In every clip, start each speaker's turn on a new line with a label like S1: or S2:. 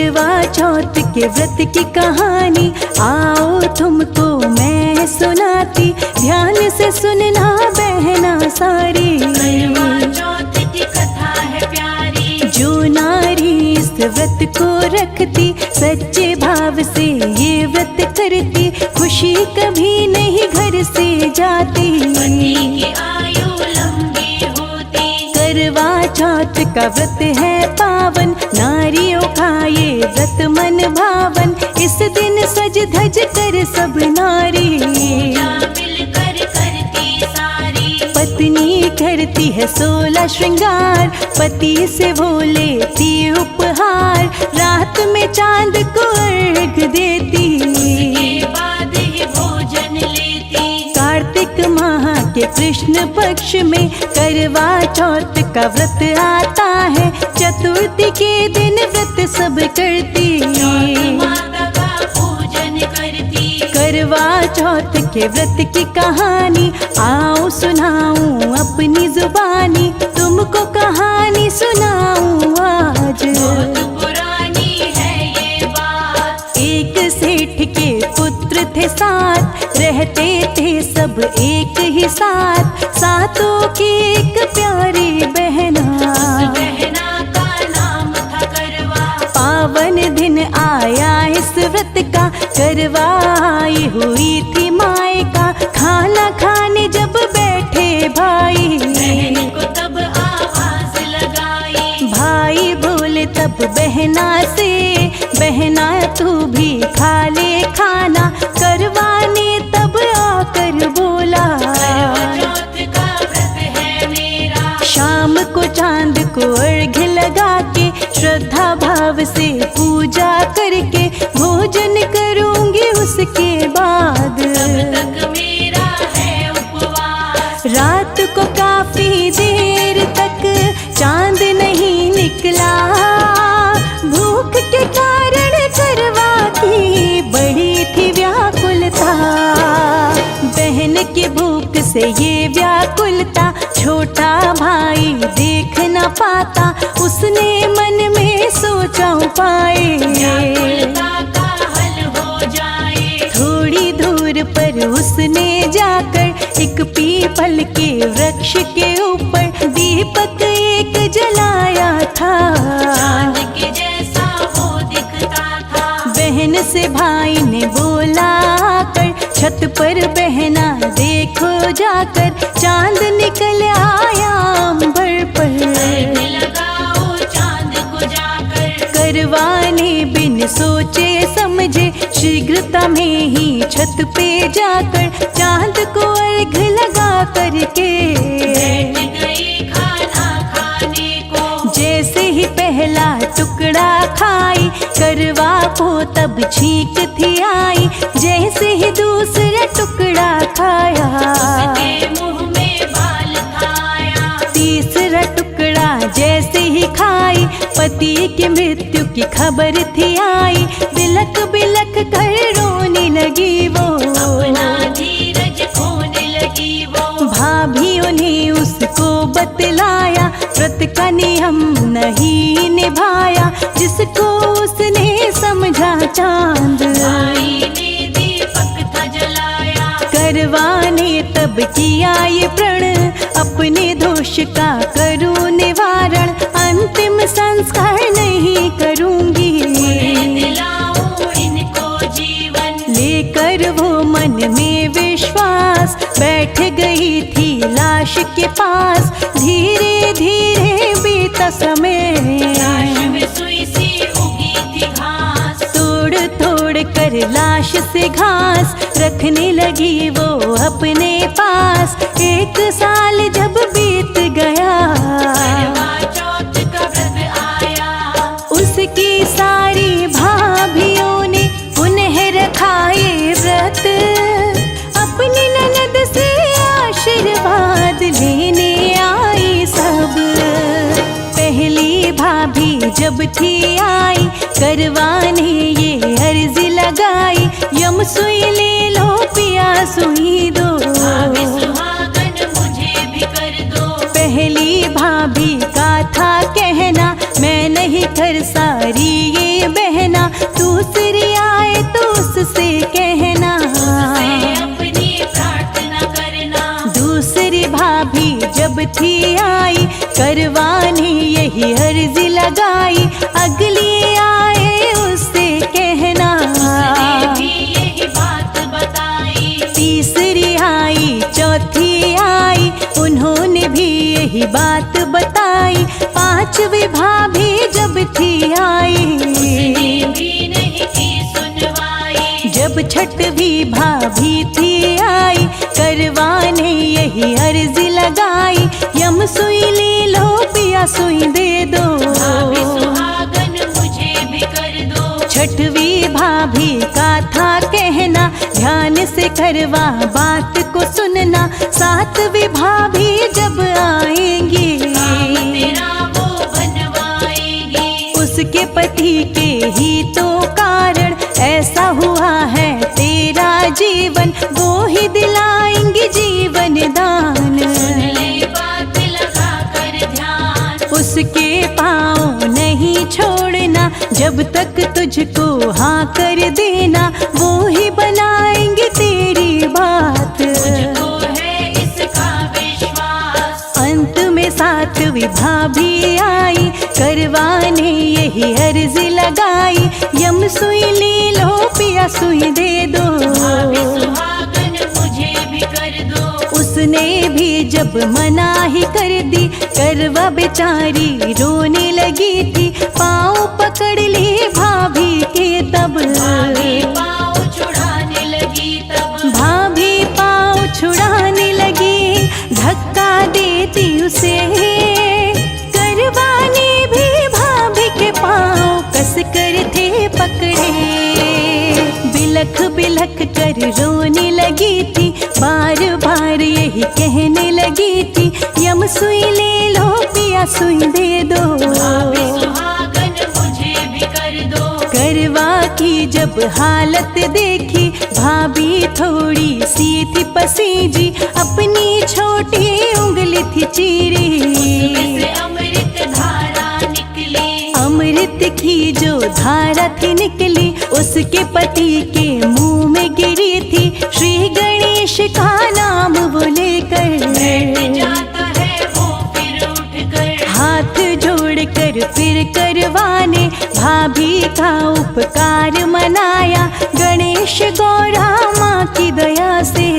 S1: करवा चौथ के व्रत की कहानी आओ तुमको मैं सुनाती, ध्यान से सुनना बहना सारी।
S2: करवा चौथ की कथा है प्यारी,
S1: जो नारी इस व्रत को रखती, सच्चे भाव से ये व्रत करती, खुशी कभी नहीं घर से जाती।
S2: पति की आयु लंबी होती,
S1: करवा चौथ का व्रत है पावन, नारियों का ये व्रत मन भावन। इस दिन सज धज कर सब नारी,
S2: पूजा मिलकर करती सारी।
S1: पत्नी करती है 16 श्रृंगार, पति से वो लेती उपहार, रात में चांद को अर्घ देती,
S2: उसके बाद ही भोजन लेती।
S1: कार्तिक माह के कृष्ण पक्ष में करवा चौथ का व्रत आता है, चतुर्थी के दिन व्रत सब करती,
S2: माता का पूजन करती।
S1: करवा चौथ के व्रत की कहानी आओ सुनाऊं अपनी जुबानी, तुमको कहानी सुनाऊं आज।
S2: बहुत पुरानी है ये बात,
S1: एक सेठ के पुत्र थे 7, रहते थे सब एक ही साथ, सातों की एक प्यारी बहना,
S2: बहना का नाम था करवा।
S1: पावन दिन आया इस व्रत का, करवाई हुई थी माए का, खाना खाने जब बैठे भाई,
S2: बहन को तब आवाज लगाई,
S1: भाई बोले तब बहना से, बहना तू भी खा ले खाना, करवाने तब आकर बोला,
S2: करवा चौथ का व्रत है मेरा।
S1: शाम को चांद को अर्घ लगा के, श्रद्धा भाव से पूजा करके, भोजन करूंगी उसके बाद,
S2: तब तक मेरा है उपवास।
S1: रात को काफी देर तक चांद नहीं निकला, भूख के कारण करवा की बड़ी थी व्याकुलता, बहन की भूख से ये व्याकुलता, छोटा भाई देख न पाता, उसने मन में सोचा उपाय,
S2: व्याकुलता का हल हो जाए।
S1: थोड़ी दूर पर उसने जाकर एक पीपल के वृक्ष के ऊपर दीपक एक जलाया था,
S2: चांद के जैसा वो दिखता था।
S1: बहन से भाई ने बोला कर, छत पर बहना देखो जाकर, चांद निकल आया अंबर पर,
S2: लगाओ चांद को जाकर।
S1: करवाने बिन सोचे समझे, शीघ्रता में ही छत पे जाकर, चांद को अर्घ लगा करके
S2: बैठ गई खाना खाने को।
S1: जैसे ही पहला टुकड़ा खाई, करवा को तब छींक थी आई, जैसे ही दूसरा टुकड़ा खाया,
S2: उसके मुंह में बाल खाया।
S1: तीसरा टुकड़ा जैसे ही खाई, पति की मृत्यु की खबर थी आई, बिलक बिलक कर रोने लगी वो,
S2: अपना धीरज खोने लगी वो।
S1: भाभीओं ने उसको बतलाया, व्रत का नियम नहीं निभाया, जिसको उसने समझा चांद,
S2: भाई ने दीपक था जलाया।
S1: करवाने तब किया ये प्रण, अपने दोष का करूं निवारण, अंतिम संस्कार नहीं करूंगी,
S2: दिलाऊं इनको जीवन।
S1: लेकर वो मन में विश्वास, बैठ गई थी लाश के पास, धीरे धीरे बीता समय,
S2: लाश में सुई सी उगी थी घास।
S1: तोड़ तोड़ कर लाश से घास, रखने लगी वो अपने पास, 1 साल जब बीत गया,
S2: करवा चौथ का व्रत आया।
S1: उसकी सारी भाभीओं ने पुनः रखा ये व्रत, अपनी ननद से आशीर्वाद लेने आई सब, पहली भाभी जब थी आई, करवाने ये अर्जी लगाई, यम सुई ले लो पिया सुई दो,
S2: भाभी सुहागन मुझे भी कर दो।
S1: पहली भाभी का था कहना, मैं नहीं कर सारी ये बहन, चौथी आई, करवाने यही अर्जी लगाई, अगली आए उससे कहना,
S2: उसने भी यही बात बताई।
S1: तीसरी आई चौथी आई, उन्होंने भी यही बात बताई, पांचवी भाभी जब थी आई,
S2: उसने भी नहीं की सुनवाई।
S1: जब छठवीं भाभी थी आई, करवाने यही अर्जी लगाई, यम सुई ले लो पिया सुई दे दो,
S2: भाभी सुहागन मुझे भी कर दो।
S1: छठवीं भाभी का था कहना, ध्यान से करवा बात को सुनना, सातवीं भाभी जब आएंगी,
S2: काम तेरा वो बनवाएगी।
S1: उसके पति के ही तो कारण ऐसा हुआ है तेरा जीवन, वो ही दिलाएंगे जीवन दान।
S2: सुन ले बात लगा कर ध्यान,
S1: उसके पाँव नहीं छोड़ना, जब तक तुझको हाँ कर देना, वो ही बनाएंगे तेरी बात।
S2: मुझको है इसका विश्वास।
S1: अंत में सातवीं भाभी आई, करवाने यही अर्जी लगाई, यम सुई ले लो पिया सुई दे दो,
S2: भाभी सुहागन मुझे भी कर दो।
S1: उसने भी जब मना ही कर दी, करवा बेचारी रोने लगी थी, पाँव पकड़ ली भाभी के तब,
S2: भाभी पाँव छुड़ाने लगी तब,
S1: भाभी पाँव छुड़ाने लगी, धक्का देती उसे, करवाने भी भाभी के पाँव कस कर थे पकड़े, बिलख बिलख कर रोने लगी थी, बार बार यही कहने लगी थी, यम सुई ले लो पिया सुई दे दो,
S2: भाभी सुहागन मुझे भी कर दो।
S1: करवा की जब हालत देखी, भाभी थोड़ी सी थी पसीजी, अपनी छोटी उंगली थी चीरी,
S2: उसमें से अमृत धारा निकली,
S1: अमृत की जो धारा थी निकली, उसके पति के मुंह में गिरी थी, श्री गणेश का नाम वो लेकर
S2: बैठ जाता है वो फिर उठकर,
S1: हाथ जोड़कर फिर करवाने भाभी का उपकार मनाया, गणेश गौरा माँ की दया से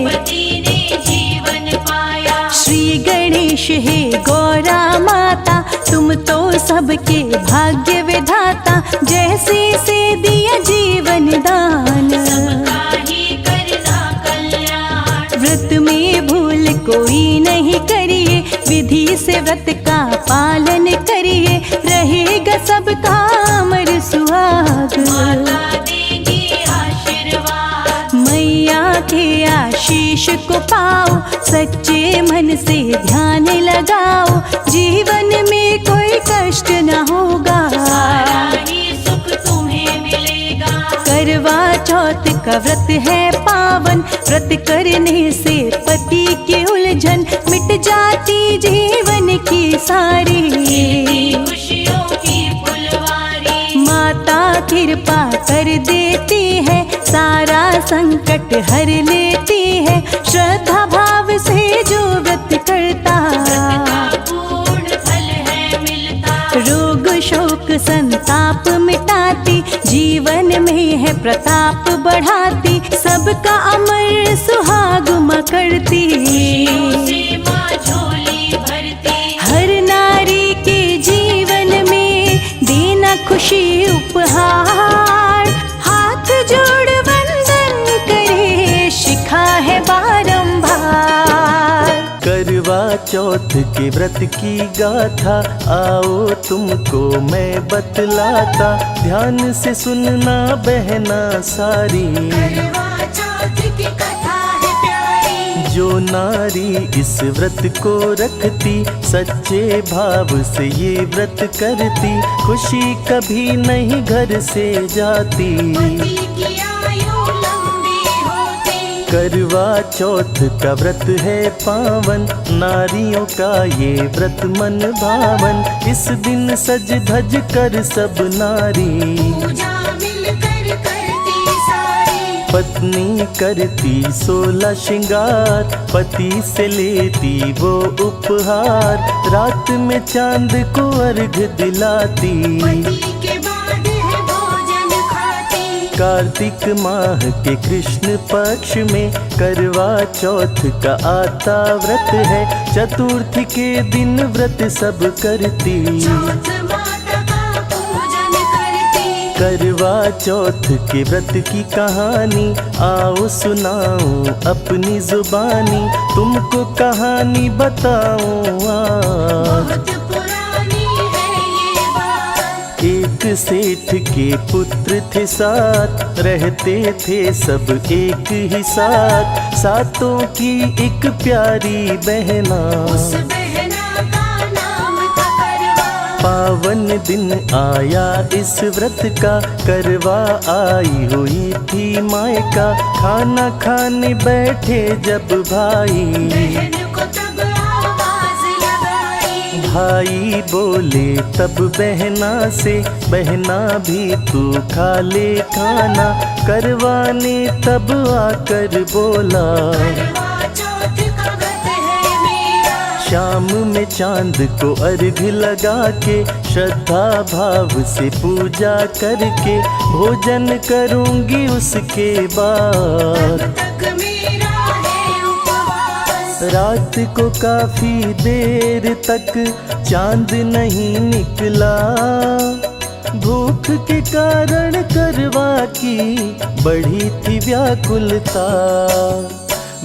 S2: पति ने जीवन पाया।
S1: श्री गणेश हे गौरा माता, तुम तो सबके भाग्य विधाता, जैसे से दिया जीवन दान,
S2: सबका ही करना कल्याण।
S1: व्रत में भूल कोई नहीं करिए, विधि से व्रत का पालन करिए, रहेगा सबका अमर सुहाग,
S2: माता देगी आशीर्वाद।
S1: मैया के आशीष को पाओ, सच्चे मन से ध्यान लगाओ, जीवन में कोई कष्ट न होगा,
S2: सारा ही सुख तुम्हें मिलेगा।
S1: करवा चौथ का व्रत है पावन, व्रत करने से पति की उलझन मिट जाती जीवन की सारी,
S2: खुशियों की फुलवारी,
S1: माता कृपा कर देती है, सारा संकट हर लेती है, श्रद्धा भाव से जो व्रत करता,
S2: पूर्ण फल है मिलता।
S1: रोग शोक संताप मिटाती, जीवन में है प्रताप बढ़ाती, सबका अमर सुहाग माँ करती,
S2: से माँ झोली भरती।
S1: हर नारी के जीवन में देना खुशी उपहार, हाथ जोड़ वंदन करे, शिखा है बारंबार।
S3: करवा चौथ के व्रत की गाथा, आओ तुमको मैं बतलाता, ध्यान से सुनना बहना सारी,
S2: करवा चौथ की कथा है प्यारी।
S3: जो नारी इस व्रत को रखती, सच्चे भाव से ये व्रत करती, खुशी कभी नहीं घर से जाती,
S2: पति की आयु लंबी होती।
S3: करवा चौथ का व्रत है पावन, नारियों का ये व्रत मन भावन, इस दिन सज धज कर सब नारी,
S2: पूजा मिलकर करती सारी।
S3: पत्नी करती 16 श्रृंगार, पति से लेती वो उपहार, रात में चांद को अर्घ दिलाती,
S2: पति के बाद है भोजन खाती।
S3: कार्तिक माह के कृष्ण पक्ष में करवा चौथ का आता व्रत है, चतुर्थी के दिन व्रत सब करती,
S2: चौथ माता का पूजन करती।
S3: करवा चौथ के व्रत की कहानी आओ सुनाऊं अपनी जुबानी, तुमको कहानी बताऊं आज।
S2: बहुत पुरानी है ये बात।
S3: एक सेठ के पुत्र थे 7, रहते थे सब एक ही साथ, सातों की एक प्यारी बहना,
S2: उस बहना का नाम था करवा।
S3: पावन दिन आया इस व्रत का, करवा आई हुई थी मायका, खाना खाने बैठे जब भाई,
S2: बहन को तब आवाज लगाई।
S3: भाई बोले तब बहना से, बहना भी तू खा ले खाना, करवा ने तब आकर बोला,
S2: करवा चौथ का व्रत है मेरा।
S3: शाम में चांद को अर्घ लगा के, श्रद्धा भाव से पूजा करके, भोजन करूंगी उसके बाद।
S2: तब तक मेरा है उपवास।
S3: रात को काफी देर तक चांद नहीं निकला, भूख के कारण करवा की बढ़ी थी व्याकुलता,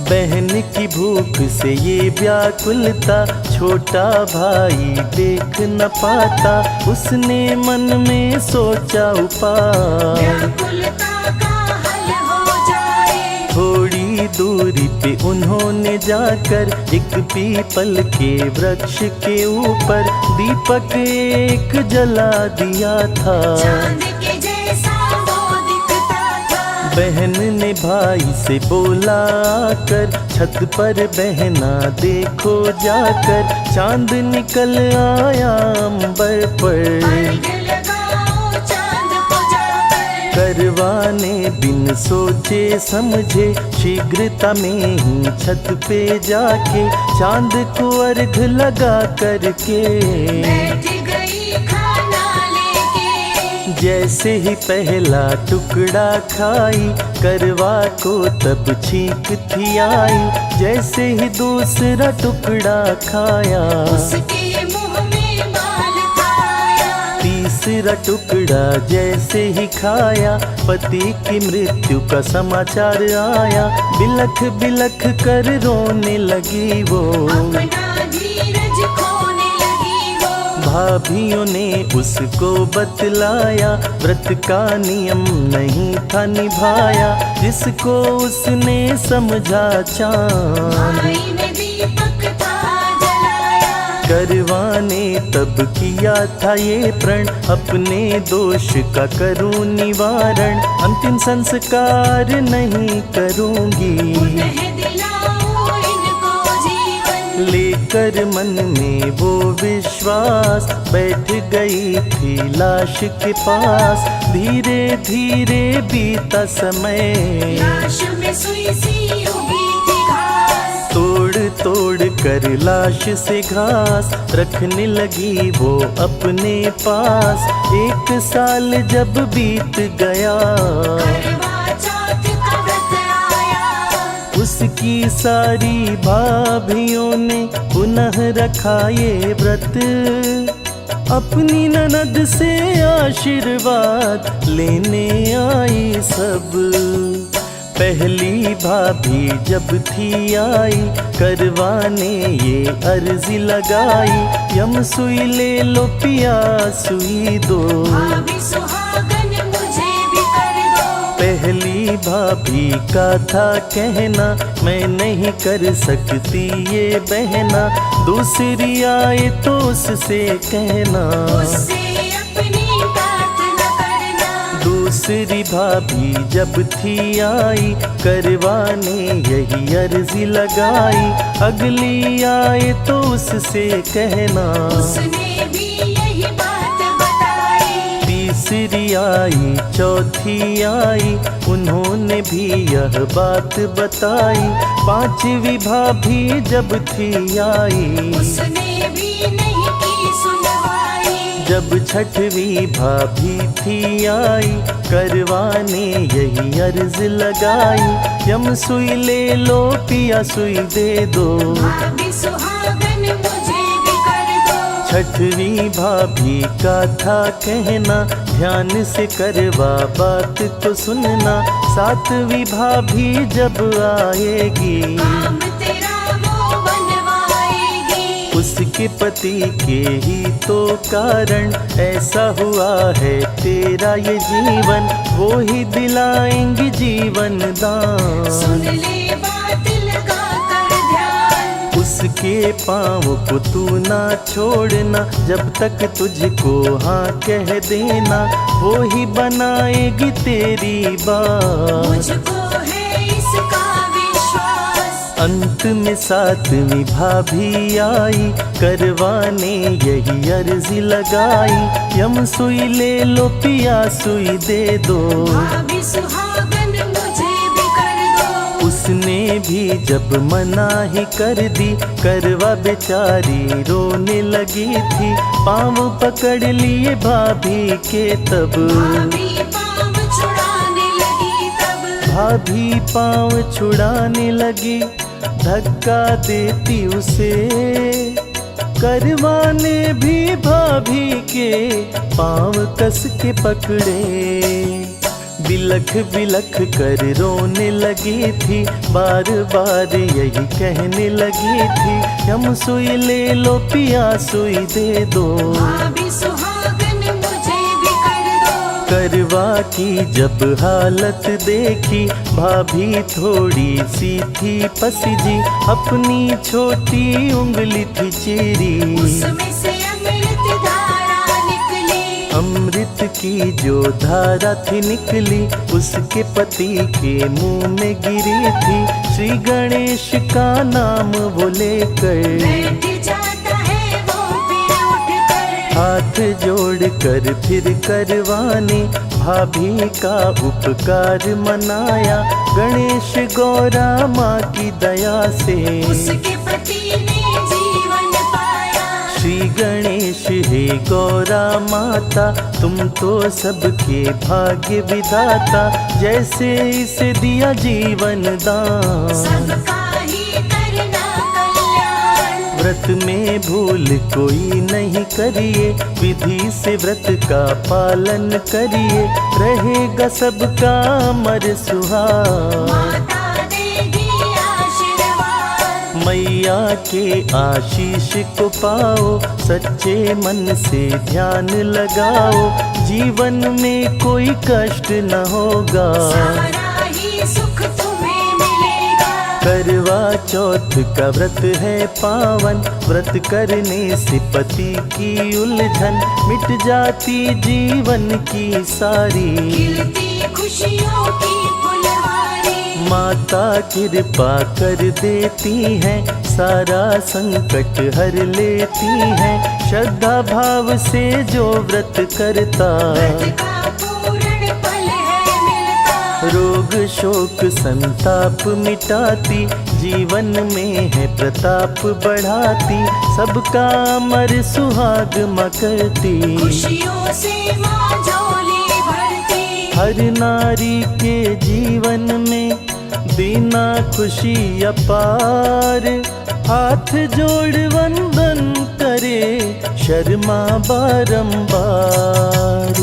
S3: बहन की भूख से ये व्याकुलता, छोटा भाई देख न पाता, उसने मन में सोचा उपाय,
S2: व्याकुलता का हल हो जाए।
S3: थोड़ी दूरी पे उन्होंने जाकर एक पीपल के वृक्ष के ऊपर दीपक एक जला दिया था,
S2: चांद के जैसा वो दिखता था।
S3: बहन ने भाई से बोला आकर, छत पर बहना देखो जाकर, चांद निकल आया अंबर पर,
S2: अर्घ लगाओ चांद को जाकर।
S3: करवा ने बिन सोचे समझे शीघ्रता में ही छत पे जाके, चांद को अर्घ लगा करके,
S2: बैठ गई खाना लेके।
S3: जैसे ही पहला टुकड़ा खाई, करवा को तब छींक थी आई, जैसे ही दूसरा टुकड़ा खाया,
S2: उसके मुंह में बाल खाया।
S3: तीसरा टुकड़ा जैसे ही खाया, पति की मृत्यु का समाचार आया, बिलख बिलख कर रोने लगी वो,
S2: अपना धीरज खोने लगी वो।
S3: भाभियों ने उसको बतलाया, व्रत का नियम नहीं था निभाया, जिसको उसने समझा चांद,
S2: भाई ने दीपक था जलाया।
S3: करवा ने तब किया था ये प्रण, अपने दोष का करूं निवारण, अंतिम संस्कार नहीं करूंगी,
S2: पुनः दिलाओ इनको जीवन।
S3: लेकर मन में वो विश्वास, बैठ गई थी लाश के पास, धीरे धीरे बीता समय,
S2: लाश में सुई सी उगी थी घास।
S3: तोड़ तोड़ कर लाश से घास, रखने लगी वो अपने पास, 1 साल जब बीत गया,
S2: करवा चौथ का व्रत आया।
S3: उसकी सारी भाभियों ने पुनः रखा ये व्रत, अपनी ननद से आशीर्वाद लेने आई सब, पहली भाभी जब थी आई, करवा ने ये अर्जी लगाई, यम सुई ले लो पिया सुई दो,
S2: भाभी सुहागन मुझे भी कर दो।
S3: पहली भाभी का था कहना, मैं नहीं कर सकती ये बहना, दूसरी आए तो उससे कहना,
S2: उससे अपनी प्रार्थना करना।
S3: दूसरी भाभी जब थी आई, करवा ने यही अर्जी लगाई, अगली आए तो उससे कहना,
S2: उसने भी यही बात बताई।
S3: तीसरी आई, चौथी आई, उन्होंने भी यह बात बताई। पांचवी भाभी जब थी आई,
S2: उसने भी नहीं की सुनवाई।
S3: जब छठवीं भाभी थी आई, करवाने यही अर्ज लगाई। यम सुई ले लो पिया सुई दे दो,
S2: भाभी सुहागन मुझे भी कर दो।
S3: छठवीं भाभी का था कहना, ध्यान से करवा बात तो सुनना। सातवीं भाभी जब आएगी,
S2: काम तेरा वो बनवाएगी।
S3: उसके पति के ही तो कारण ऐसा हुआ है तेरा ये जीवन, वो ही दिलाएंगे जीवन दान।
S2: सुन ले बात लगा कर ध्यान,
S3: उसके पाँव को तू ना छोड़ना, जब तक तुझको हाँ कह देना, वो ही बनाएगी तेरी बात।
S2: मुझको है इसका विश्वास।
S3: अंत में सातवीं भाभी आई, करवाने यही अर्जी लगाई। यम सुई ले लो पिया सुई दे दो,
S2: भाभी सुहागन मुझे भी कर दो।
S3: उसने भी जब मना ही कर दी, करवा बेचारी रोने लगी थी। पाँव पकड़ लिए भाभी के तब,
S2: भाभी पाँव छुड़ाने लगी तब।
S3: भाभी पाँव छुड़ाने लगी, धक्का देती उसे। करवाने भी भाभी के पाँव कस के पकड़े। बिलख बिलख कर रोने लगी थी, बार बार यही कहने लगी थी। यम सुई ले लो पिया सुई दे दो,
S2: भाभी सुहागन मुझे भी कर दो।
S3: करवा की जब हालत देखी, भाभी थोड़ी सी थी पसीजी। अपनी छोटी उंगली थी चीरी,
S2: उसमें से अमृत धारा निकली।
S3: अमृत की जो धारा थी निकली, उसके पति के मुंह में गिरी थी। श्री गणेश का नाम वो लेकर
S2: बैठ जाता है वो फिर उठकर।
S3: हाथ जोड़ कर फिर करवाने भाभी का उपकार मनाया। गणेश गौरा माँ की दया से
S2: उसके पति ने जीवन पाया।
S3: श्री गणेश हे गौरा माता, तुम तो सबके भाग्य विधाता। जैसे इसे दिया जीवन दान,
S2: सबका ही करना कल्याण।
S3: व्रत में भूल कोई नहीं करिए, विधि से व्रत का पालन करिए। रहेगा सबका अमर सुहाग,
S2: माता देगी आशीर्वाद।
S3: मैया के आशीष को पाओ। सच्चे मन से ध्यान लगाओ, जीवन में कोई कष्ट न होगा।
S2: सारा ही सुख तुम्हें मिलेगा।
S3: करवा चौथ का व्रत है पावन, व्रत करने से पति की उलझन मिट जाती जीवन की सारी।
S2: खिलती खुशियों की फुलवारी।
S3: माता कृपा कर देती हैं, सारा संकट हर लेती हैं। श्रद्धा भाव से जो व्रत करता,
S2: व्रत का पूर्ण फल है मिलता।
S3: रोग शोक संताप मिटाती, जीवन में है प्रताप बढ़ाती। सबका अमर सुहाग माँ करती,
S2: खुशियों से माँ झोली भरती।
S3: हर नारी के जीवन में देना खुशी अपार। हाथ जोड़ वंदन करे शर्मा बारंबार।